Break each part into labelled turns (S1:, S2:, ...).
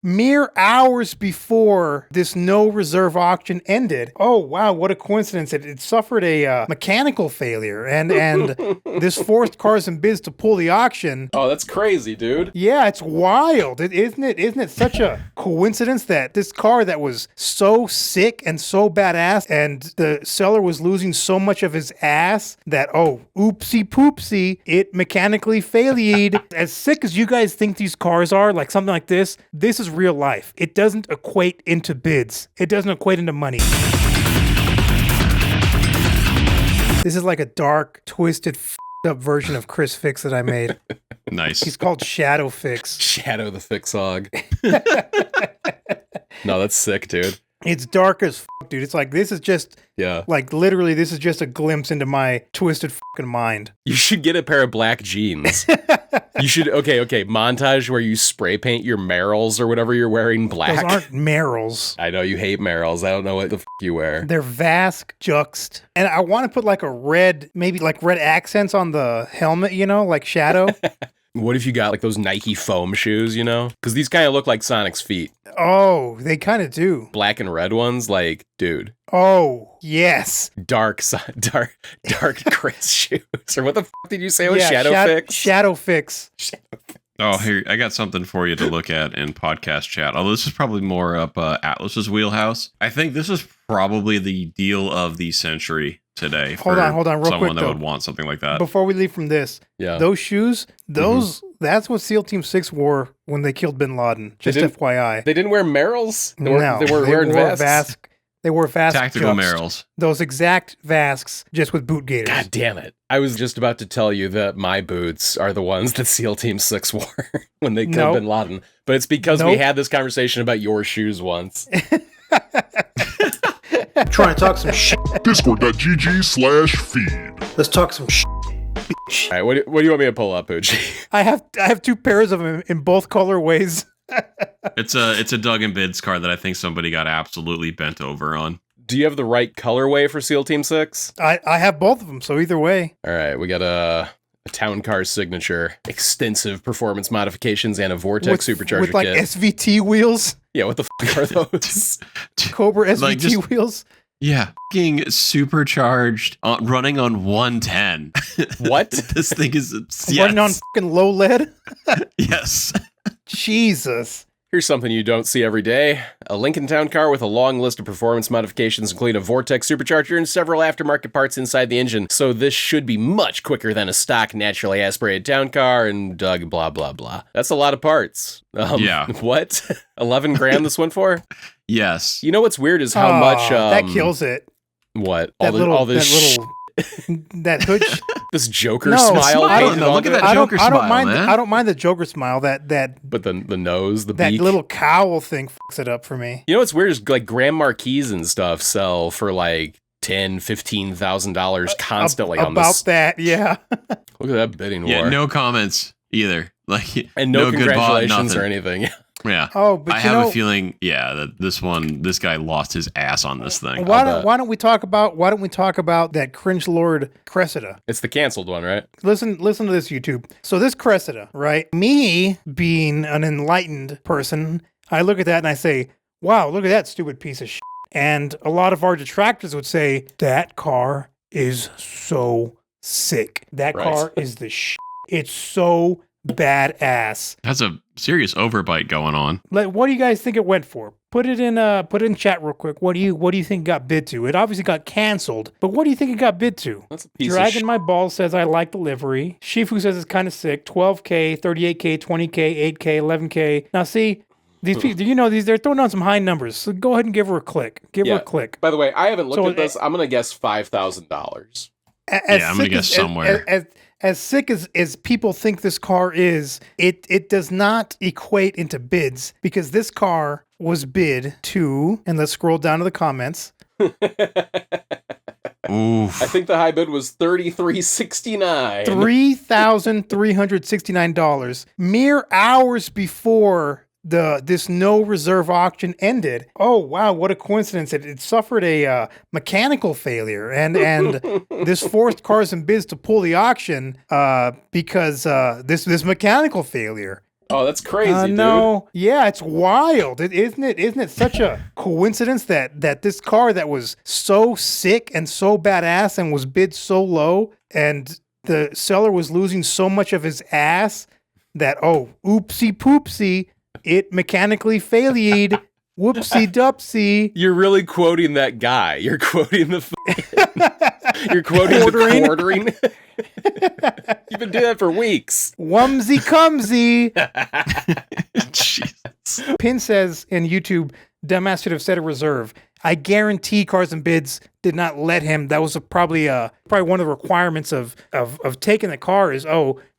S1: mere hours before this no reserve auction ended. Oh, wow, what a coincidence. It suffered a mechanical failure, and this forced Cars and Biz to pull the auction.
S2: Oh, that's crazy, dude.
S1: Yeah, it's wild. Isn't it such a coincidence that this car that was so sick and so badass, and the seller was losing so much of his ass that, oh, oopsie poopsie, it mechanically failed. As sick as you guys think these cars are, like something like this is real life. It doesn't equate into bids. It doesn't equate into money. This is like a dark, twisted, up version of Chris Fix that I made.
S3: Nice.
S1: He's called Shadow Fix.
S2: Shadow the Fixog. No, that's sick, dude.
S1: It's dark as dude. It's like, this is just,
S2: Yeah.
S1: like, literally, this is just a glimpse into my twisted fucking mind.
S2: You should get a pair of black jeans. You should, okay, montage where you spray paint your Merrills or whatever you're wearing black.
S1: Those aren't Merrills.
S2: I know you hate Merrills. I don't know what the you wear.
S1: They're Vask Juxt. And I want to put like a red, maybe like red accents on the helmet, you know, like Shadow.
S2: What if you got like those Nike foam shoes, you know? Because these kind of look like Sonic's feet.
S1: Oh, they kind of do.
S2: Black and red ones, like, dude.
S1: Oh, yes.
S2: Dark Chris shoes. Or what the fuck did you say it was? Shadow Fix?
S1: Shadow Fix.
S3: Oh, here, I got something for you to look at in podcast chat. Although this is probably more up Atlas's wheelhouse. I think this is probably the deal of the century today.
S1: Hold on, real quick.
S3: Someone that would want something like that.
S1: Before we leave from this, those shoes, that's what SEAL Team 6 wore when they killed Bin Laden. Just FYI.
S2: They didn't wear Merrills? They
S1: were
S2: wearing vests?
S1: They wore Vask
S3: Tactical
S1: Juxt.
S3: Merrills.
S1: Those exact Vasks, just with boot gaiters.
S2: God damn it. I was just about to tell you that my boots are the ones that SEAL Team 6 wore when they killed Bin Laden. But it's because we had this conversation about your shoes once.
S1: Trying to talk some shit.
S4: Discord.gg/feed.
S1: Let's talk some shit.
S2: All right, what do you want me to pull up, Poochie?
S1: I have two pairs of them in both colorways.
S3: It's a Doug and Bids car that I think somebody got absolutely bent over on.
S2: Do you have the right colorway for SEAL Team 6?
S1: I have both of them, so either way.
S2: All right, we got a town car signature, extensive performance modifications, and a Vortex supercharger
S1: with like
S2: kit.
S1: SVT wheels.
S2: Yeah, what the fuck are those?
S1: Cobra SVT wheels.
S3: Yeah, fucking supercharged, running on 110.
S2: What?
S3: This thing is
S1: running on fucking low lead.
S3: Yes.
S1: Jesus.
S2: Here's something you don't see every day. A Lincoln Town car with a long list of performance modifications, including a Vortex supercharger and several aftermarket parts inside the engine. So this should be much quicker than a stock naturally aspirated town car and Doug blah, blah, blah. That's a lot of parts.
S3: Yeah.
S2: What? 11 grand this one for?
S3: Yes.
S2: You know what's weird is how much...
S1: that kills it.
S2: What?
S1: That hood...
S2: This Joker smile.
S3: I don't know. Look at that Joker smile, man.
S1: I don't mind the Joker smile. But
S2: the nose, the
S1: that
S2: beak.
S1: little cowl thing fucks it up for me.
S2: You know what's weird is like Grand Marquis and stuff sell for like $10,000-$15,000 constantly on this.
S1: About that, yeah.
S2: Look at that bidding war.
S3: Yeah, no comments either. Like
S2: and no congratulations
S3: good
S2: or anything.
S3: Yeah.
S1: Oh, but
S3: I have a feeling, that this guy lost his ass on this thing.
S1: Why don't we talk about that cringe lord Cressida?
S2: It's the canceled one, right?
S1: Listen to this, YouTube. So this Cressida, right? Me being an enlightened person, I look at that and I say, "Wow, look at that stupid piece of shit." And a lot of our detractors would say that car is so sick. That car is the shit. It's so badass.
S3: That's a serious overbite going on.
S1: Like, what do you guys think it went for? Put it in chat real quick. What do you think it got bid to? It obviously got canceled, but what do you think it got bid to?
S2: That's a piece
S1: Dragon My Balls says I like the livery. Shifu says it's kind of sick. 12K, 38K, 20K, 8K, 11K. Now see, these people, they're throwing on some high numbers. So go ahead and give her a click. Give her a click.
S2: By the way, I haven't looked at this. I'm gonna guess $5,000.
S3: I'm gonna guess somewhere.
S1: As sick as people think this car is, it does not equate into bids because this car was bid to, and let's scroll down to the comments.
S3: Oof.
S2: I think the high bid was $3,369.
S1: $3,369. Mere hours before this no reserve auction ended. Oh, wow, what a coincidence. It suffered a mechanical failure and this forced Cars and Biz to pull the auction because this mechanical failure.
S2: Oh, that's crazy, dude.
S1: No. Yeah, it's wild. Isn't it such a coincidence that this car that was so sick and so badass and was bid so low and the seller was losing so much of his ass that, oh, oopsie poopsie, it mechanically failed. Whoopsie dupsie.
S2: You're really quoting that guy. You're quoting you're quoting the quartering. You've been doing that for weeks.
S1: Wumsy cumsy.
S3: Jesus.
S1: Pin says in YouTube, dumbass should have set a reserve. I guarantee Cars and Bids did not let him. That was probably one of the requirements of taking the car is,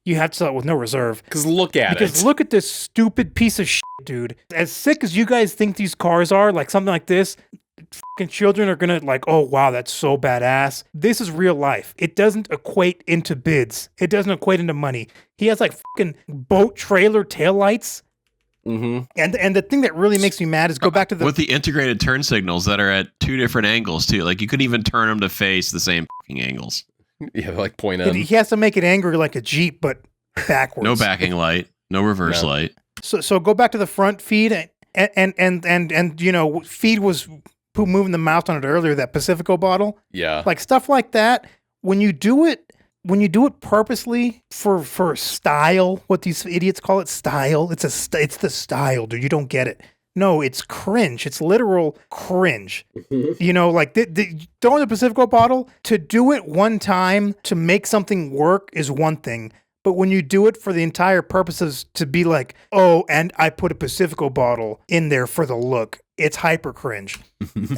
S1: you have to sell it with no reserve.
S2: Because look at
S1: Because look at this stupid piece of shit, dude. As sick as you guys think these cars are, like something like this, fucking children are gonna like, oh wow, that's so badass. This is real life. It doesn't equate into bids. It doesn't equate into money. He has like fucking boat trailer taillights.
S2: Mm-hmm.
S1: And the thing that really makes me mad is go back to the
S3: with the integrated turn signals that are at 2 different angles too. Like you could even turn them to face the same fucking angles.
S2: Yeah, like point in.
S1: He has to make it angry like a Jeep, but backwards.
S3: No backing light, no reverse light.
S1: So go back to the front feed and you know, feed was moving the mouse on it earlier, that Pacifico bottle.
S2: Yeah.
S1: Like stuff like that. When you do it purposely for style, what these idiots call it, style. It's the style, dude. You don't get it. No, it's cringe. It's literal cringe. You know, like throwing the Pacifico bottle, to do it one time to make something work is one thing. But when you do it for the entire purposes to be like, oh, and I put a Pacifico bottle in there for the look, it's hyper cringe.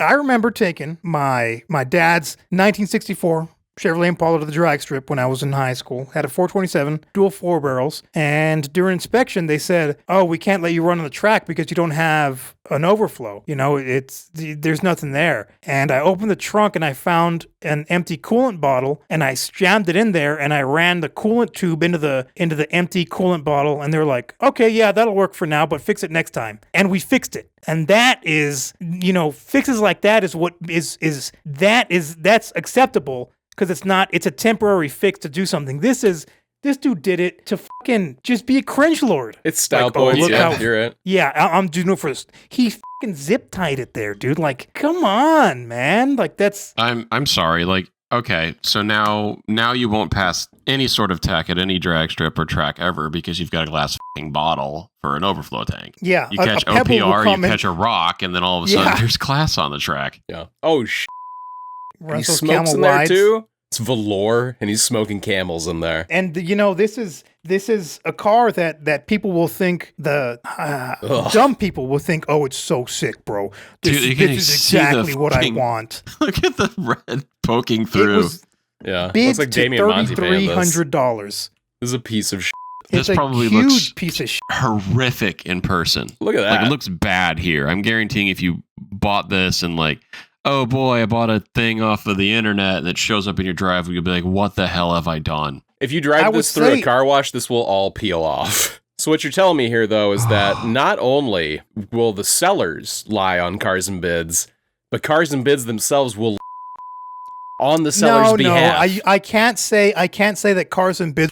S1: I remember taking my dad's 1964 Chevrolet Impala to the drag strip when I was in high school. Had a 427, dual 4 barrels. And during inspection, they said, oh, we can't let you run on the track because you don't have an overflow. You know, there's nothing there. And I opened the trunk and I found an empty coolant bottle and I jammed it in there and I ran the coolant tube into the empty coolant bottle. And they're like, okay, yeah, that'll work for now, but fix it next time. And we fixed it. And that is, you know, fixes like that is what that's acceptable. Because it's a temporary fix to do something. This dude did it to fucking just be a cringe lord.
S2: It's style points, yeah, you're right.
S1: Yeah, I'm doing it first. He fucking zip tied it there, dude. Like, come on, man. Like, that's...
S3: I'm sorry. Like, okay, so now you won't pass any sort of tech at any drag strip or track ever because you've got a glass fucking bottle for an overflow tank.
S1: Yeah.
S3: You catch OPR, you catch a rock, and then all of a sudden there's glass on the track.
S2: Yeah. Oh, he
S1: Russell's
S2: smokes
S1: Camel
S2: in there
S1: Wides.
S2: too. It's velour, and he's smoking Camels in there.
S1: And you know, this is a car that people will think dumb people will think, oh, it's so sick, bro. This is exactly what I want.
S3: Look at the red poking through.
S1: It was
S2: looks like Damian Monty paying this.
S1: $3,300.
S2: This is a piece of shit.
S1: It's
S3: this probably
S1: huge
S3: looks
S1: piece of shit.
S3: Horrific in person.
S2: Look at that.
S3: Like, it looks bad here. I'm guaranteeing if you bought this and like, oh boy, I bought a thing off of the internet and it shows up in your driveway, you'll be like, what the hell have I done?
S2: If you drive this through a car wash, this will all peel off. So what you're telling me here, though, is that not only will the sellers lie on Cars and Bids, but Cars and Bids themselves will on the seller's behalf.
S1: No, I can't say that Cars and Bids,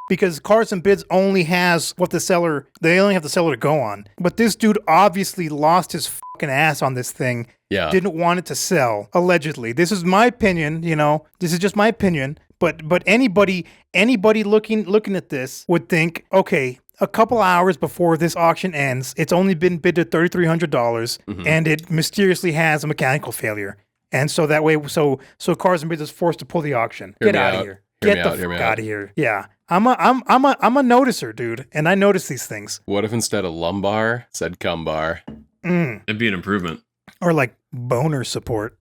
S1: because Cars and Bids only has what they only have the seller to go on. But this dude obviously lost his fucking ass on this thing.
S2: Yeah.
S1: Didn't want it to sell, allegedly. This is my opinion, you know. This is just my opinion. But anybody looking at this would think, okay, a couple hours before this auction ends, it's only been bid to $3,300, and it mysteriously has a mechanical failure. And so that way, so Cars and Bids is forced to pull the auction. Get out of here. Get the fuck out of here. Yeah. I'm a noticer, dude, and I notice these things.
S2: What if instead of lumbar, it said cumbar?
S3: It'd be an improvement.
S1: Or like boner support.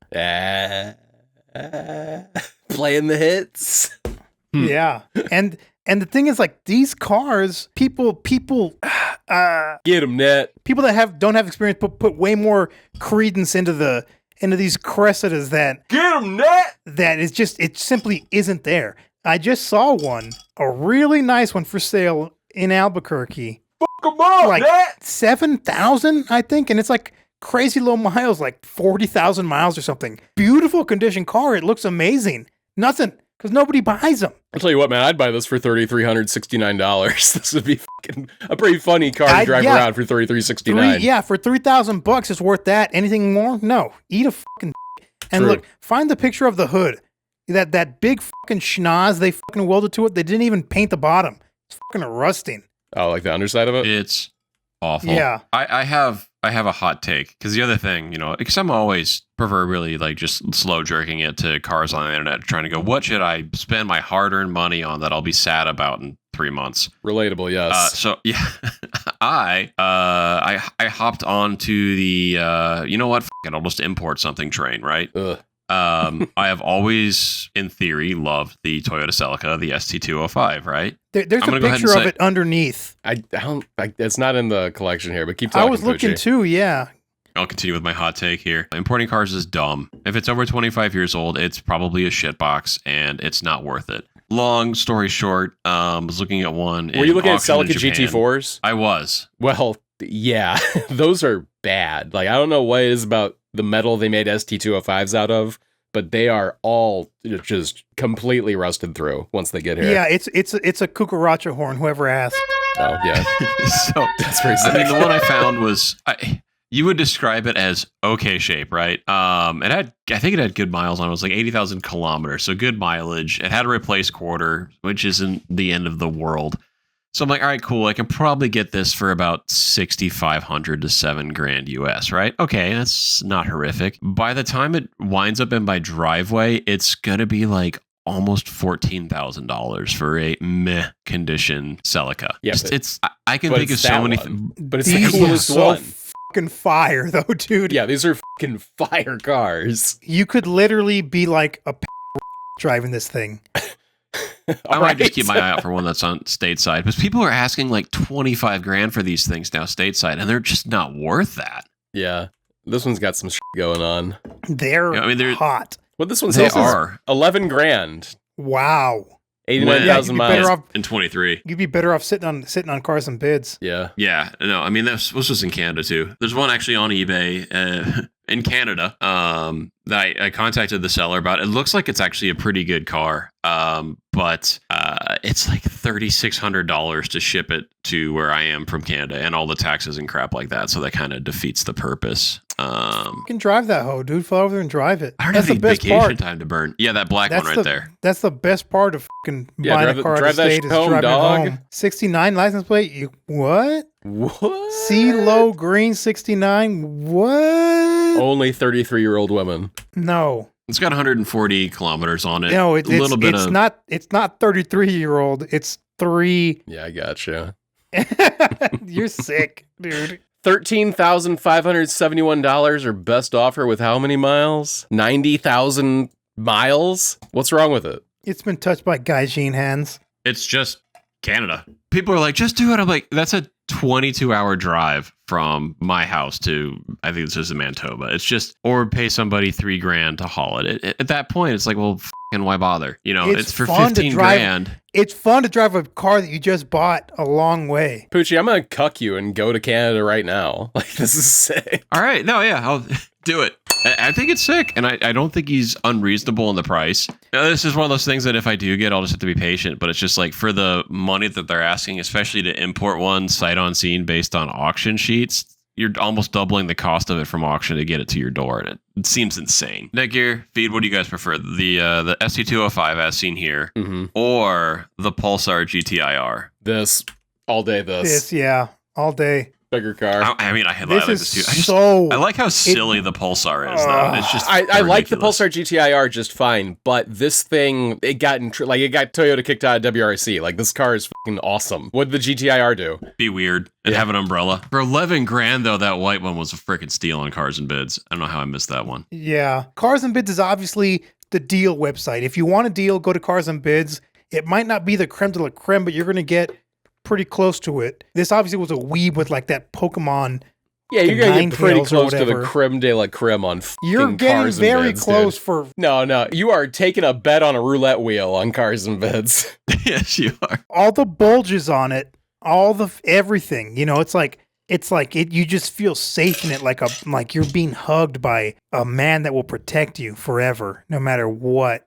S2: Playing the hits.
S1: Yeah. And the thing is, like, these cars, people
S2: Get them, net.
S1: People that don't have experience put way more credence into these Cressidas that
S2: Get them, net.
S1: that is just, it simply isn't there. I just saw one, a really nice one for sale in Albuquerque.
S2: Come on,
S1: Like
S2: net.
S1: 7,000, I think, and it's like crazy low miles, like 40,000 miles or something. Beautiful condition car. It looks amazing. Nothing because nobody buys them.
S2: I'll tell you what, man, I'd buy this for $3,369. This would be fucking a pretty funny car to drive around for $3,369.
S1: Yeah, for $3,000, it's worth that. Anything more? No. Eat a fucking. And
S2: True.
S1: look, find the picture of the hood. That big fucking schnoz they fucking welded to it. They didn't even paint the bottom. It's fucking rusting.
S2: Oh, like the underside of it?
S3: It's awful.
S1: Yeah.
S3: I have a hot take, because the other thing, because I'm always proverbially like just slow jerking it to cars on the internet, trying to go, what should I spend my hard-earned money on that I'll be sad about in 3 months?
S2: Relatable, yes.
S3: So yeah, I hopped onto the you know what? F it, I'll just import something train, right?
S2: Ugh.
S3: I have always, in theory, loved the Toyota Celica, the ST205, right?
S1: There's
S3: I'm
S1: a
S3: gonna go ahead
S1: picture
S3: and
S1: of
S3: say-
S1: it underneath.
S2: I don't. It's not in the collection here, but keep talking.
S1: I was looking
S2: Poochie.
S1: too, yeah.
S3: I'll continue with my hot take here. Importing cars is dumb. If it's over 25 years old, it's probably a shitbox, and it's not worth it. Long story short, was looking at one.
S2: Were you looking at
S3: auction in
S2: Celica
S3: Japan.
S2: GT4s?
S3: I was.
S2: Well, yeah, those are bad. Like, I don't know what it is about the metal they made ST205s out of, but they are all just completely rusted through once they get here.
S1: Yeah, it's a cucaracha horn, whoever asked.
S2: Oh, yeah.
S3: So
S2: That's pretty sick.
S3: I mean, the one I found was, you would describe it as okay shape, right? I think it had good miles on it. It was like 80,000 kilometers, so good mileage. It had a replace quarter, which isn't the end of the world. So I'm like, all right, cool. I can probably get this for about $6,500 to $7,000 US, right? Okay, that's not horrific. By the time it winds up in my driveway, it's gonna be like almost $14,000 for a meh condition Celica.
S2: Yeah,
S3: I can
S2: but
S3: think of
S2: it's
S3: so
S2: that
S3: many.
S2: one. But it's
S1: These
S2: the
S1: are
S2: coolest
S1: so
S2: one.
S1: fucking fire, though, dude.
S2: Yeah, these are fucking fire cars.
S1: You could literally be like a driving this thing.
S3: I might just keep my eye out for one that's on stateside, because people are asking like $25,000 for these things now stateside, and they're just not worth that.
S2: Yeah, this one's got some shit going on.
S1: They're hot.
S2: Well, this one's
S3: They
S2: also
S3: are.
S2: $11,000,
S1: Wow.
S2: 89,000
S1: Yeah, you'd be better
S2: miles.
S1: off-
S3: In 23.
S1: You'd be better off sitting on cars and bids.
S2: Yeah,
S3: Yeah, no, I mean, this was in Canada too. There's one actually on eBay in Canada that I contacted the seller about. It looks like it's actually a pretty good car, but it's like $3,600 to ship it to where I am from Canada, and all the taxes and crap like that. So that kind of defeats the purpose.
S1: You can drive that hoe, dude. Fly over there and drive it.
S3: I don't
S1: That's
S3: have
S1: the
S3: any
S1: best
S3: vacation
S1: part.
S3: time to burn. Yeah, that black
S1: That's
S3: one right
S1: the,
S3: there.
S1: That's the best part of fucking
S2: Yeah,
S1: buying a car
S2: drive
S1: at the
S2: that
S1: state
S2: shit
S1: is
S2: home,
S1: driving
S2: dog.
S1: it home. 69 license plate? You what?
S2: what?
S1: CeeLo Green 69? What?
S2: Only 33-year-old women.
S1: No.
S3: It's got 140 kilometers on it.
S1: No,
S3: a little bit
S1: it's
S3: of
S1: not 33-year-old. It's 3.
S2: Yeah, I gotcha.
S1: You're sick, dude.
S2: $13,571 or best offer with how many miles? 90,000 miles? What's wrong with it?
S1: It's been touched by gaijin hands.
S3: It's just Canada. People are like, just do it. I'm like, that's a 22-hour drive from my house to, I think this is in Manitoba. It's just, or pay somebody $3,000 to haul it. At that point, it's like, well, fucking why bother? You know, it's for
S1: fun to drive.
S3: $15,000.
S1: It's fun to drive a car that you just bought a long way.
S2: Poochie, I'm going to cuck you and go to Canada right now. Like, this is sick.
S3: All right. No, yeah, I'll do it. I think it's sick, and I don't think he's unreasonable in the price. This is one of those things that if I do get, I'll just have to be patient, but it's just like for the money that they're asking, especially to import one sight unseen based on auction sheets, you're almost doubling the cost of it from auction to get it to your door, and it seems insane. Netgear, Feed, what do you guys prefer? The ST205 as seen here, or the Pulsar GTIR?
S2: This. All day this.
S1: Yeah, all day.
S2: Bigger car.
S3: I mean, I
S1: This
S3: like
S1: is
S3: this too.
S1: so.
S3: I like how silly the Pulsar is, though. It's just
S2: I like the
S3: ridiculous.
S2: Pulsar GTIR just fine, but this thing, it got Toyota kicked out of WRC. Like, this car is fucking awesome. What did the GTIR do?
S3: Be weird and have an umbrella. For $11,000 though, that white one was a freaking steal on Cars and Bids. I don't know how I missed that one.
S1: Yeah. Cars and Bids is obviously the deal website. If you want a deal, go to Cars and Bids. It might not be the creme de la creme, but you're going to get pretty close to it. This obviously was a weeb with like that Pokemon.
S2: Yeah, you're going to get pretty
S1: Ninetales or
S2: close to the
S1: whatever.
S2: creme de la creme on fucking
S1: You're getting
S2: Cars and
S1: very
S2: Bids,
S1: close
S2: dude.
S1: for
S2: No, you are taking a bet on a roulette wheel on Cars and Bids.
S3: Yes, you are.
S1: all the bulges on it, all the everything. You know, it's like you just feel safe in it, like you're being hugged by a man that will protect you forever, no matter what.